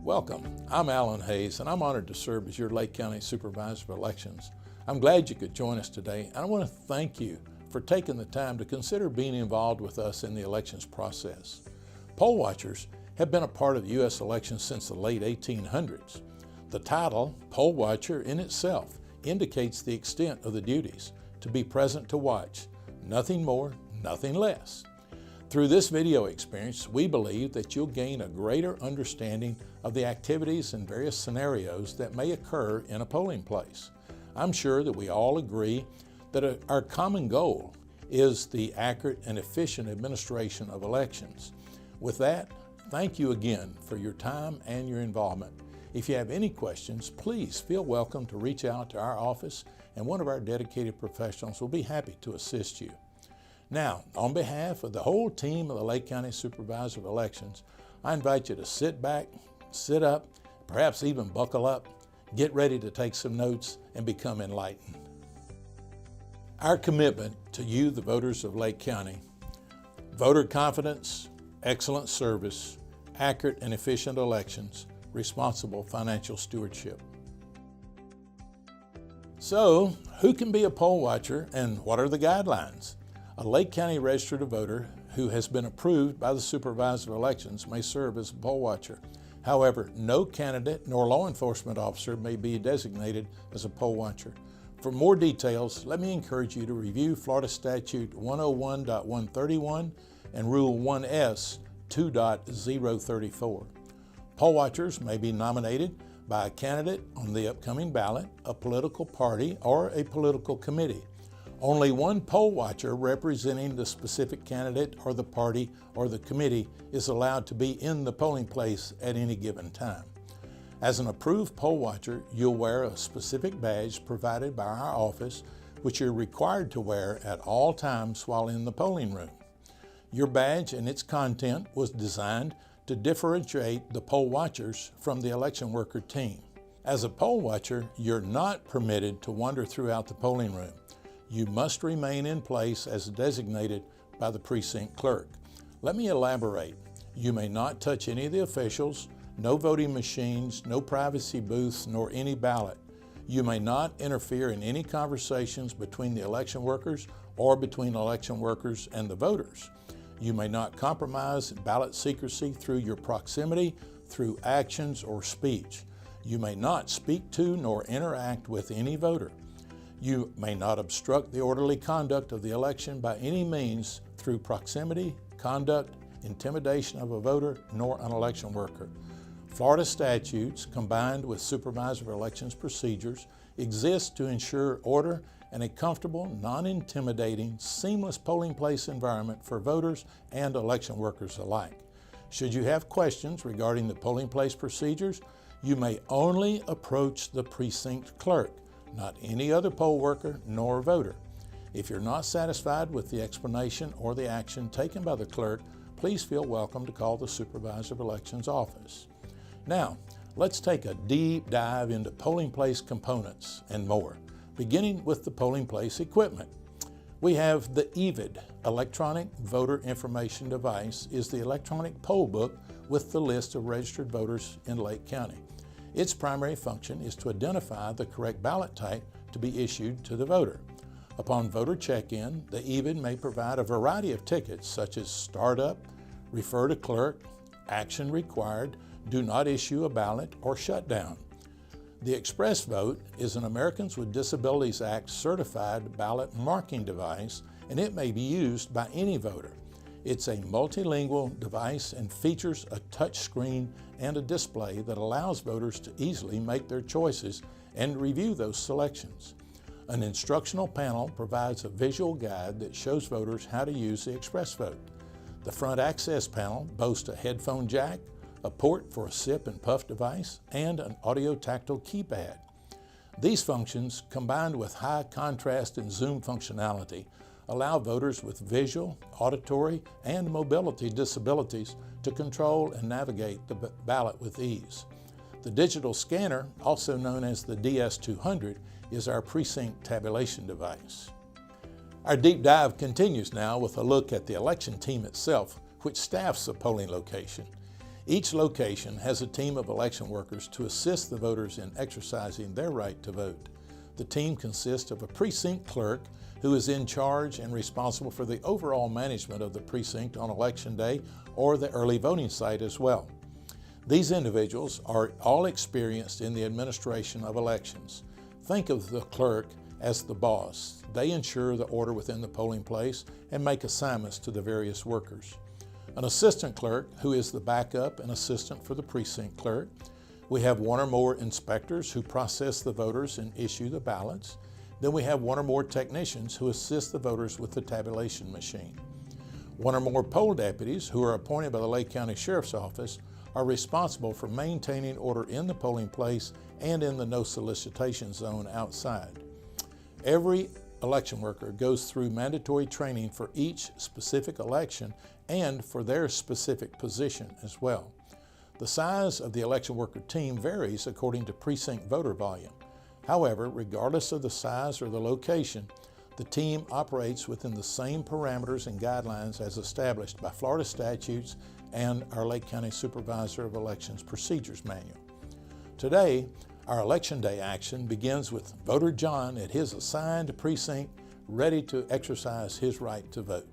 Welcome. I'm Alan Hayes, and I'm honored to serve as your Lake County Supervisor of Elections. I'm glad you could join us today, and I want to thank you for taking the time to consider being involved with us in the elections process. Poll watchers have been a part of U.S. elections since the late 1800s. The title, poll watcher, in itself indicates the extent of the duties: to be present to watch, nothing more, nothing less. Through this video experience, we believe that you'll gain a greater understanding of the activities and various scenarios that may occur in a polling place. I'm sure that we all agree that our common goal is the accurate and efficient administration of elections. With that, thank you again for your time and your involvement. If you have any questions, please feel welcome to reach out to our office, and one of our dedicated professionals will be happy to assist you. Now, on behalf of the whole team of the Lake County Supervisor of Elections, I invite you to sit back, sit up, perhaps even buckle up, get ready to take some notes, and become enlightened. Our commitment to you, the voters of Lake County: voter confidence, excellent service, accurate and efficient elections, responsible financial stewardship. So, who can be a poll watcher, and what are the guidelines? A Lake County registered voter who has been approved by the Supervisor of Elections may serve as a poll watcher. However, no candidate nor law enforcement officer may be designated as a poll watcher. For more details, let me encourage you to review Florida Statute 101.131 and Rule 1S 2.034. Poll watchers may be nominated by a candidate on the upcoming ballot, a political party, or a political committee. Only one poll watcher representing the specific candidate or the party or the committee is allowed to be in the polling place at any given time. As an approved poll watcher, you'll wear a specific badge provided by our office, which you're required to wear at all times while in the polling room. Your badge and its content was designed to differentiate the poll watchers from the election worker team. As a poll watcher, you're not permitted to wander throughout the polling room. You must remain in place as designated by the precinct clerk. Let me elaborate. You may not touch any of the officials, no voting machines, no privacy booths, nor any ballot. You may not interfere in any conversations between the election workers or between election workers and the voters. You may not compromise ballot secrecy through your proximity, through actions or speech. You may not speak to nor interact with any voter. You may not obstruct the orderly conduct of the election by any means through proximity, conduct, intimidation of a voter, nor an election worker. Florida statutes, combined with Supervisor of Elections procedures, exist to ensure order and a comfortable, non-intimidating, seamless polling place environment for voters and election workers alike. Should you have questions regarding the polling place procedures, you may only approach the precinct clerk, not any other poll worker nor voter. If you're not satisfied with the explanation or the action taken by the clerk, please feel welcome to call the Supervisor of Elections office. Now, let's take a deep dive into polling place components and more, beginning with the polling place equipment. We have the EVID, Electronic Voter Information Device, is the electronic poll book with the list of registered voters in Lake County. Its primary function is to identify the correct ballot type to be issued to the voter. Upon voter check-in, the EVID may provide a variety of tickets such as Startup, Refer to Clerk, Action Required, Do Not Issue a Ballot, or Shutdown. The Express Vote is an Americans with Disabilities Act certified ballot marking device, and it may be used by any voter. It's a multilingual device and features a touch screen and a display that allows voters to easily make their choices and review those selections. An instructional panel provides a visual guide that shows voters how to use the Express Vote. The front access panel boasts a headphone jack, a port for a sip and puff device, and an audio tactile keypad. These functions, combined with high contrast and zoom functionality, allow voters with visual, auditory, and mobility disabilities to control and navigate the ballot with ease. The digital scanner, also known as the DS200, is our precinct tabulation device. Our deep dive continues now with a look at the election team itself, which staffs a polling location. Each location has a team of election workers to assist the voters in exercising their right to vote. The team consists of a precinct clerk who is in charge and responsible for the overall management of the precinct on election day or the early voting site as well. These individuals are all experienced in the administration of elections. Think of the clerk as the boss. They ensure the order within the polling place and make assignments to the various workers. An assistant clerk, who is the backup and assistant for the precinct clerk. We have one or more inspectors who process the voters and issue the ballots. Then we have one or more technicians who assist the voters with the tabulation machine. One or more poll deputies, who are appointed by the Lake County Sheriff's Office, are responsible for maintaining order in the polling place and in the no solicitation zone outside. Every election worker goes through mandatory training for each specific election and for their specific position as well. The size of the election worker team varies according to precinct voter volume. However, regardless of the size or the location, the team operates within the same parameters and guidelines as established by Florida statutes and our Lake County Supervisor of Elections Procedures Manual. Today, our Election Day action begins with voter John at his assigned precinct, ready to exercise his right to vote.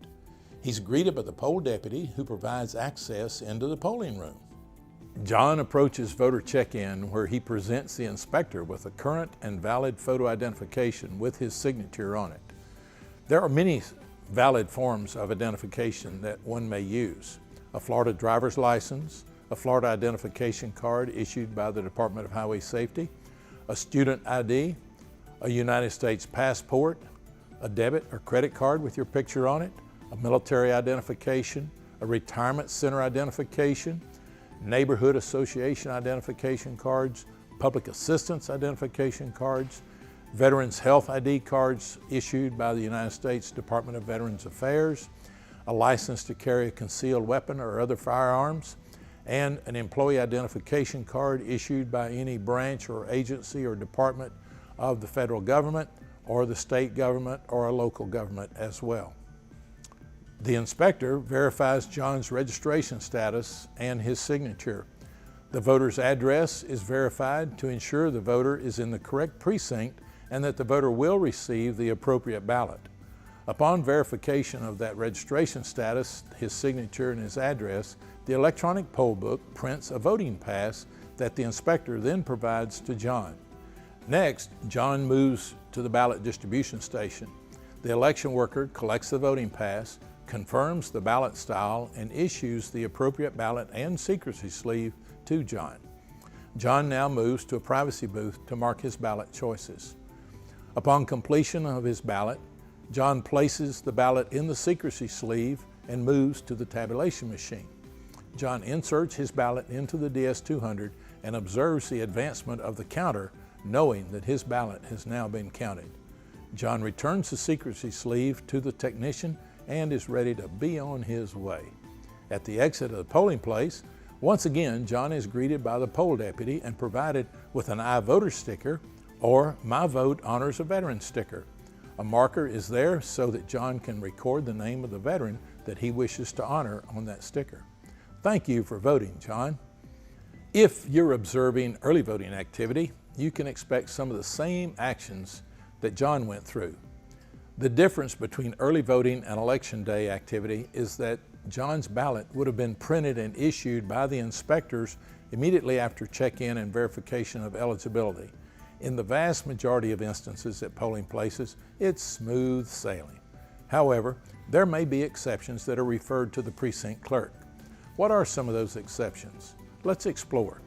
He's greeted by the poll deputy who provides access into the polling room. John approaches voter check-in, where he presents the inspector with a current and valid photo identification with his signature on it. There are many valid forms of identification that one may use: a Florida driver's license, a Florida identification card issued by the Department of Highway Safety, a student ID, a United States passport, a debit or credit card with your picture on it, a military identification, a retirement center identification, neighborhood association identification cards, public assistance identification cards, Veterans Health ID cards issued by the United States Department of Veterans Affairs, a license to carry a concealed weapon or other firearms, and an employee identification card issued by any branch or agency or department of the federal government or the state government or a local government as well. The inspector verifies John's registration status and his signature. The voter's address is verified to ensure the voter is in the correct precinct and that the voter will receive the appropriate ballot. Upon verification of that registration status, his signature and his address, the electronic poll book prints a voting pass that the inspector then provides to John. Next, John moves to the ballot distribution station. The election worker collects the voting pass, confirms the ballot style, and issues the appropriate ballot and secrecy sleeve to John. John now moves to a privacy booth to mark his ballot choices. Upon completion of his ballot, John places the ballot in the secrecy sleeve and moves to the tabulation machine. John inserts his ballot into the DS200 and observes the advancement of the counter, knowing that his ballot has now been counted. John returns the secrecy sleeve to the technician and is ready to be on his way. At the exit of the polling place, once again, John is greeted by the poll deputy and provided with an I Voter sticker or My Vote Honors a Veteran sticker. A marker is there so that John can record the name of the veteran that he wishes to honor on that sticker. Thank you for voting, John. If you're observing early voting activity, you can expect some of the same actions that John went through. The difference between early voting and election day activity is that John's ballot would have been printed and issued by the inspectors immediately after check-in and verification of eligibility. In the vast majority of instances at polling places, it's smooth sailing. However, there may be exceptions that are referred to the precinct clerk. What are some of those exceptions? Let's explore.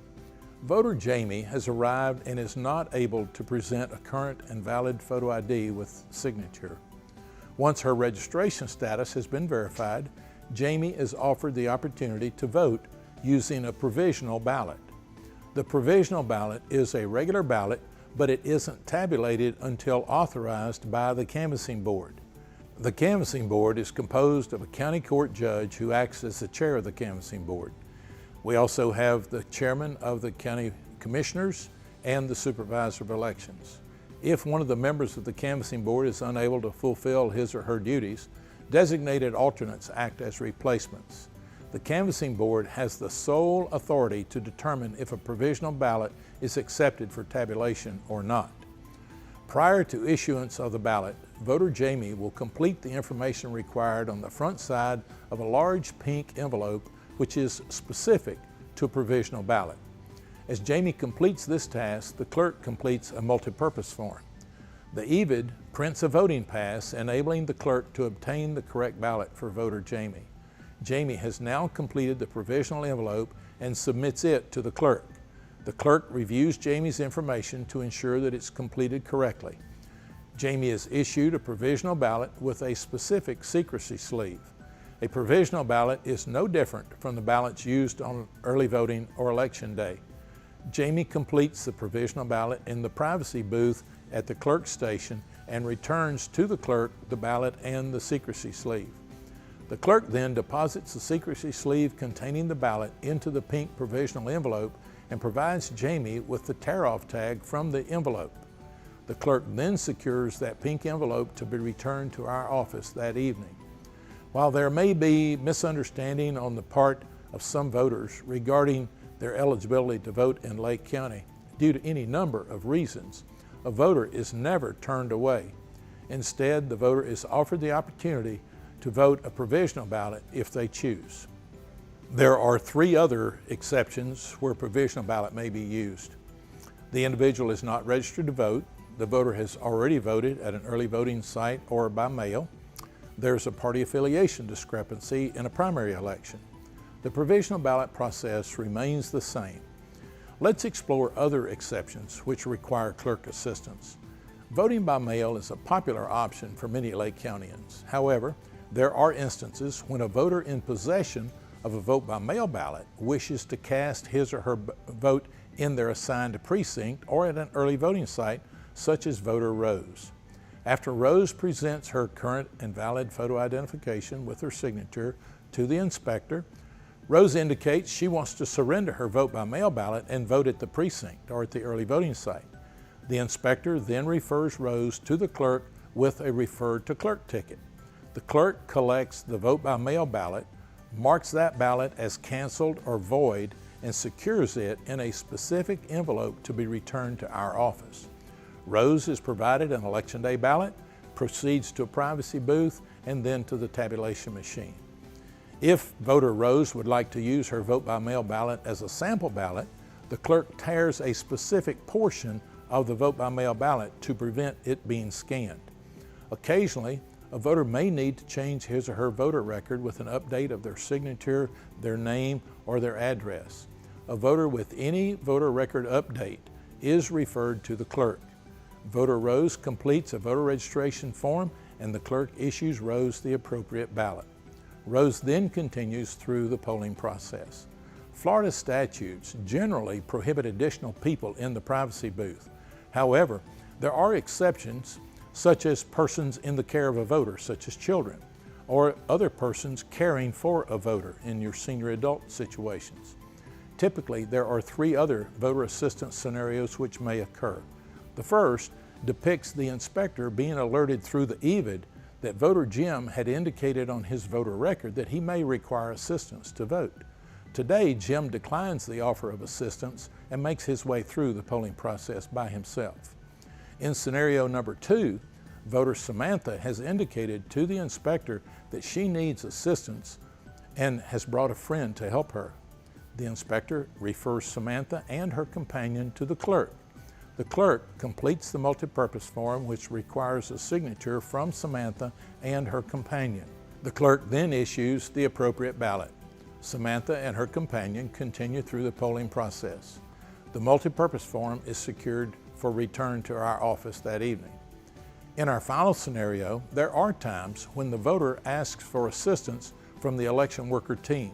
Voter Jamie has arrived and is not able to present a current and valid photo ID with signature. Once her registration status has been verified, Jamie is offered the opportunity to vote using a provisional ballot. The provisional ballot is a regular ballot, but it isn't tabulated until authorized by the canvassing board. The canvassing board is composed of a county court judge who acts as the chair of the canvassing board. We also have the chairman of the county commissioners and the supervisor of elections. If one of the members of the canvassing board is unable to fulfill his or her duties, designated alternates act as replacements. The canvassing board has the sole authority to determine if a provisional ballot is accepted for tabulation or not. Prior to issuance of the ballot, voter Jamie will complete the information required on the front side of a large pink envelope which is specific to a provisional ballot. As Jamie completes this task, the clerk completes a multipurpose form. The EVID prints a voting pass enabling the clerk to obtain the correct ballot for voter Jamie. Jamie has now completed the provisional envelope and submits it to the clerk. The clerk reviews Jamie's information to ensure that it's completed correctly. Jamie is issued a provisional ballot with a specific secrecy sleeve. A provisional ballot is no different from the ballots used on early voting or election day. Jamie completes the provisional ballot in the privacy booth at the clerk's station and returns to the clerk the ballot and the secrecy sleeve. The clerk then deposits the secrecy sleeve containing the ballot into the pink provisional envelope and provides Jamie with the tear-off tag from the envelope. The clerk then secures that pink envelope to be returned to our office that evening. While there may be misunderstanding on the part of some voters regarding their eligibility to vote in Lake County due to any number of reasons, a voter is never turned away. Instead, the voter is offered the opportunity to vote a provisional ballot if they choose. There are 3 other exceptions where a provisional ballot may be used. The individual is not registered to vote. The voter has already voted at an early voting site or by mail. There's a party affiliation discrepancy in a primary election. The provisional ballot process remains the same. Let's explore other exceptions which require clerk assistance. Voting by mail is a popular option for many Lake Countyans. However, there are instances when a voter in possession of a vote by mail ballot wishes to cast his or her vote in their assigned precinct or at an early voting site, such as voter Rose. After Rose presents her current and valid photo identification with her signature to the inspector, Rose indicates she wants to surrender her vote by mail ballot and vote at the precinct or at the early voting site. The inspector then refers Rose to the clerk with a referred to clerk ticket. The clerk collects the vote by mail ballot, marks that ballot as canceled or void, and secures it in a specific envelope to be returned to our office. Rose is provided an election day ballot, proceeds to a privacy booth, and then to the tabulation machine. If voter Rose would like to use her vote by mail ballot as a sample ballot, the clerk tears a specific portion of the vote by mail ballot to prevent it being scanned. Occasionally, a voter may need to change his or her voter record with an update of their signature, their name, or their address. A voter with any voter record update is referred to the clerk. Voter Rose completes a voter registration form and the clerk issues Rose the appropriate ballot. Rose then continues through the polling process. Florida statutes generally prohibit additional people in the privacy booth. However, there are exceptions, such as persons in the care of a voter, such as children, or other persons caring for a voter in your senior adult situations. Typically, there are 3 other voter assistance scenarios which may occur. The first depicts the inspector being alerted through the EVID that voter Jim had indicated on his voter record that he may require assistance to vote. Today, Jim declines the offer of assistance and makes his way through the polling process by himself. In scenario number 2, voter Samantha has indicated to the inspector that she needs assistance and has brought a friend to help her. The inspector refers Samantha and her companion to the clerk. The clerk completes the multipurpose form, which requires a signature from Samantha and her companion. The clerk then issues the appropriate ballot. Samantha and her companion continue through the polling process. The multipurpose form is secured for return to our office that evening. In our final scenario, there are times when the voter asks for assistance from the election worker team.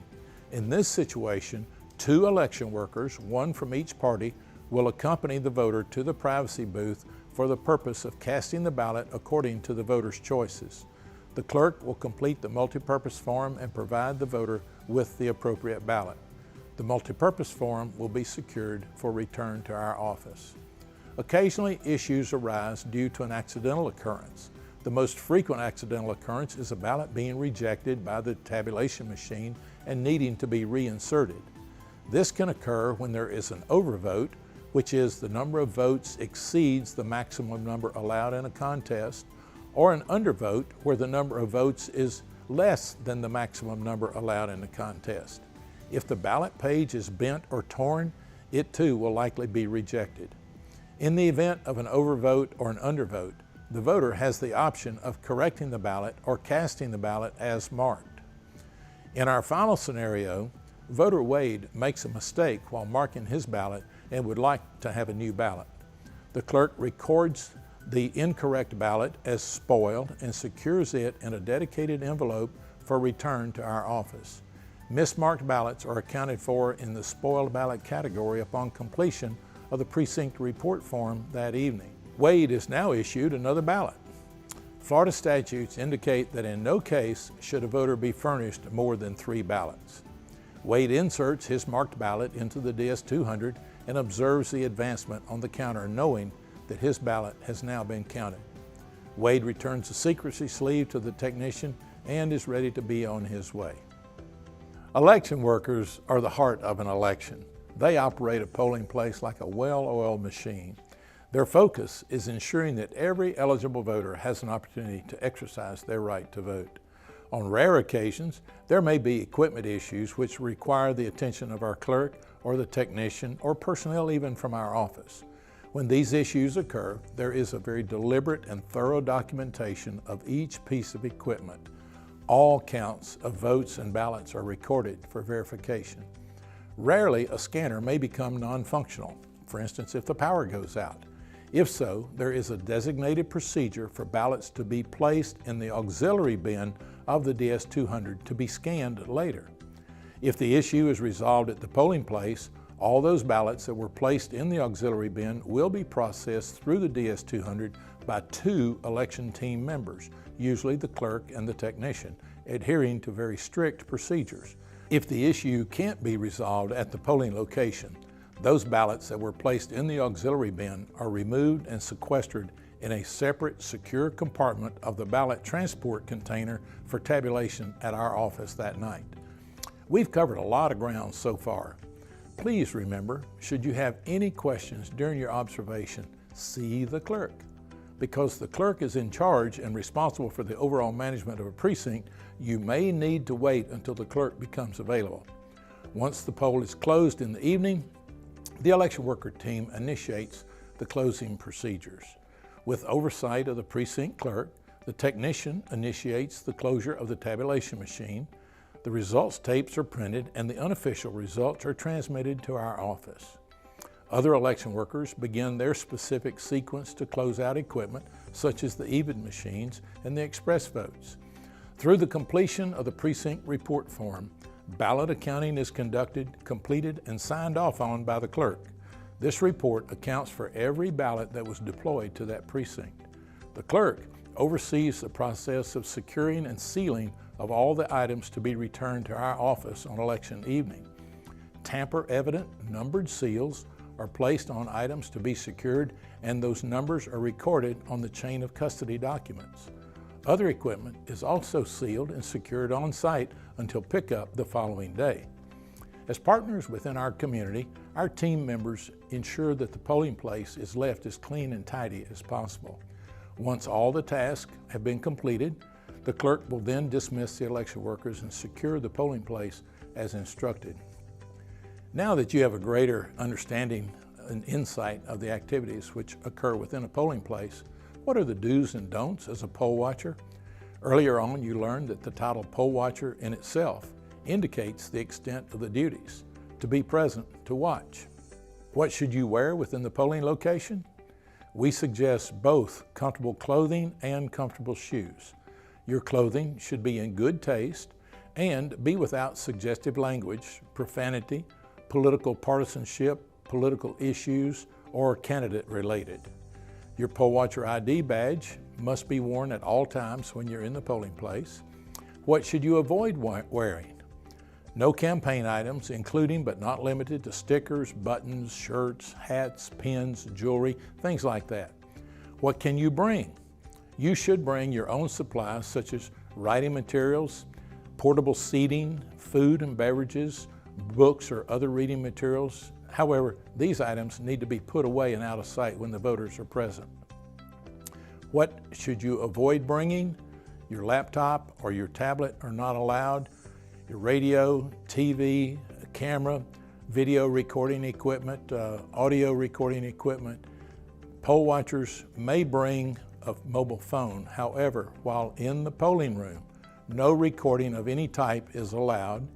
In this situation, 2 election workers, 1 from each party, will accompany the voter to the privacy booth for the purpose of casting the ballot according to the voter's choices. The clerk will complete the multipurpose form and provide the voter with the appropriate ballot. The multipurpose form will be secured for return to our office. Occasionally, issues arise due to an accidental occurrence. The most frequent accidental occurrence is a ballot being rejected by the tabulation machine and needing to be reinserted. This can occur when there is an overvote, which is the number of votes exceeds the maximum number allowed in a contest, or an undervote, where the number of votes is less than the maximum number allowed in the contest. If the ballot page is bent or torn, it too will likely be rejected. In the event of an overvote or an undervote, the voter has the option of correcting the ballot or casting the ballot as marked. In our final scenario, voter Wade makes a mistake while marking his ballot and would like to have a new ballot. The clerk records the incorrect ballot as spoiled and secures it in a dedicated envelope for return to our office. Mismarked ballots are accounted for in the spoiled ballot category upon completion of the precinct report form that evening. Wade is now issued another ballot. Florida statutes indicate that in no case should a voter be furnished more than 3 ballots. Wade inserts his marked ballot into the DS-200 and observes the advancement on the counter, knowing that his ballot has now been counted. Wade returns the secrecy sleeve to the technician and is ready to be on his way. Election workers are the heart of an election. They operate a polling place like a well-oiled machine. Their focus is ensuring that every eligible voter has an opportunity to exercise their right to vote. On rare occasions, there may be equipment issues which require the attention of our clerk or the technician or personnel even from our office. When these issues occur, there is a very deliberate and thorough documentation of each piece of equipment. All counts of votes and ballots are recorded for verification. Rarely, a scanner may become non-functional, for instance, if the power goes out. If so, there is a designated procedure for ballots to be placed in the auxiliary bin of the DS-200 to be scanned later. If the issue is resolved at the polling place, all those ballots that were placed in the auxiliary bin will be processed through the DS-200 by 2 election team members, usually the clerk and the technician, adhering to very strict procedures. If the issue can't be resolved at the polling location, those ballots that were placed in the auxiliary bin are removed and sequestered in a separate, secure compartment of the ballot transport container for tabulation at our office that night. We've covered a lot of ground so far. Please remember, should you have any questions during your observation, see the clerk. Because the clerk is in charge and responsible for the overall management of a precinct, you may need to wait until the clerk becomes available. Once the poll is closed in the evening, the election worker team initiates the closing procedures. With oversight of the precinct clerk, the technician initiates the closure of the tabulation machine. The results tapes are printed and the unofficial results are transmitted to our office. Other election workers begin their specific sequence to close out equipment, such as the even machines and the express votes. Through the completion of the precinct report form, ballot accounting is conducted, completed, and signed off on by the clerk. This report accounts for every ballot that was deployed to that precinct. The clerk oversees the process of securing and sealing of all the items to be returned to our office on election evening. Tamper-evident numbered seals are placed on items to be secured, and those numbers are recorded on the chain of custody documents. Other equipment is also sealed and secured on site until pickup the following day. As partners within our community, our team members ensure that the polling place is left as clean and tidy as possible. Once all the tasks have been completed, the clerk will then dismiss the election workers and secure the polling place as instructed. Now that you have a greater understanding and insight of the activities which occur within a polling place, what are the do's and don'ts as a poll watcher? Earlier on, you learned that the title poll watcher in itself indicates the extent of the duties: to be present, to watch. What should you wear within the polling location? We suggest both comfortable clothing and comfortable shoes. Your clothing should be in good taste and be without suggestive language, profanity, political partisanship, political issues, or candidate related. Your poll watcher ID badge must be worn at all times when you're in the polling place. What should you avoid wearing? No campaign items, including but not limited to stickers, buttons, shirts, hats, pins, jewelry, things like that. What can you bring? You should bring your own supplies such as writing materials, portable seating, food and beverages, books or other reading materials. However, these items need to be put away and out of sight when the voters are present. What should you avoid bringing? Your laptop or your tablet are not allowed. Your radio, TV, camera, video recording equipment, audio recording equipment. Poll watchers may bring a mobile phone. However, while in the polling room, no recording of any type is allowed.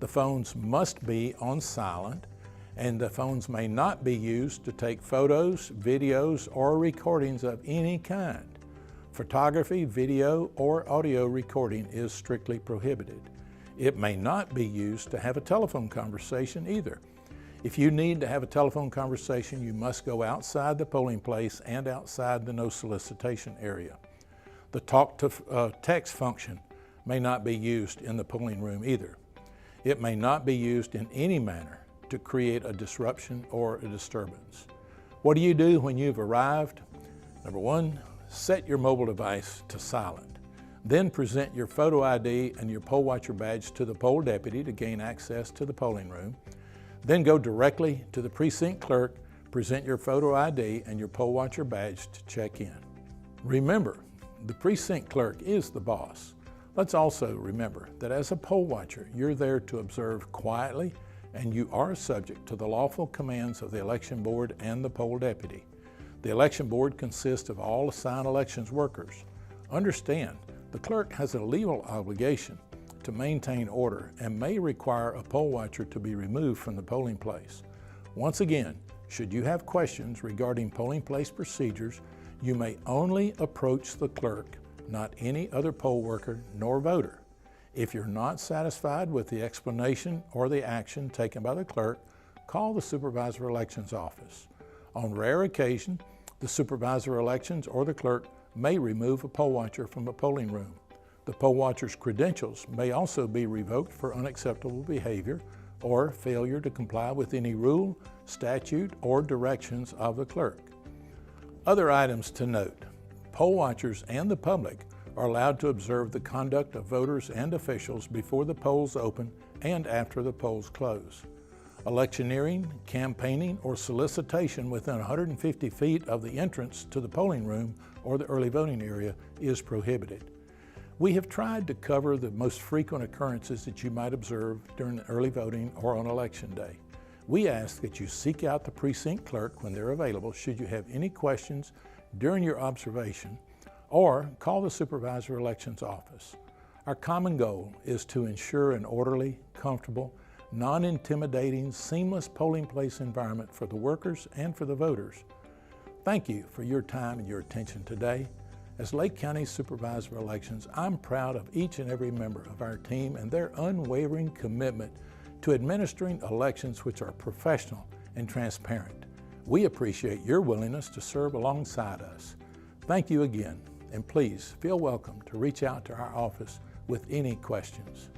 The phones must be on silent, and the phones may not be used to take photos, videos, or recordings of any kind. Photography, video, or audio recording is strictly prohibited. It may not be used to have a telephone conversation either. If you need to have a telephone conversation, you must go outside the polling place and outside the no solicitation area. The talk to text function may not be used in the polling room either. It may not be used in any manner to create a disruption or a disturbance. What do you do when you've arrived? Number one, set your mobile device to silent. Then present your photo ID and your poll watcher badge to the poll deputy to gain access to the polling room. Then go directly to the precinct clerk, present your photo ID and your poll watcher badge to check in. Remember, the precinct clerk is the boss. Let's also remember that as a poll watcher, you're there to observe quietly, and you are subject to the lawful commands of the election board and the poll deputy. The election board consists of all assigned elections workers. Understand, the clerk has a legal obligation to maintain order and may require a poll watcher to be removed from the polling place. Once again, should you have questions regarding polling place procedures, you may only approach the clerk, not any other poll worker nor voter. If you're not satisfied with the explanation or the action taken by the clerk, call the Supervisor of Elections office. On rare occasion, the Supervisor of Elections or the clerk may remove a poll watcher from a polling room. The poll watcher's credentials may also be revoked for unacceptable behavior or failure to comply with any rule, statute, or directions of the clerk. Other items to note: poll watchers and the public are allowed to observe the conduct of voters and officials before the polls open and after the polls close. Electioneering, campaigning, or solicitation within 150 feet of the entrance to the polling room or the early voting area is prohibited. We have tried to cover the most frequent occurrences that you might observe during early voting or on election day. We ask that you seek out the precinct clerk when they're available should you have any questions during your observation, or call the Supervisor of Elections office. Our common goal is to ensure an orderly, comfortable, non-intimidating, seamless polling place environment for the workers and for the voters. Thank you for your time and your attention today. As Lake County Supervisor of Elections, I'm proud of each and every member of our team and their unwavering commitment to administering elections which are professional and transparent. We appreciate your willingness to serve alongside us. Thank you again, and please feel welcome to reach out to our office with any questions.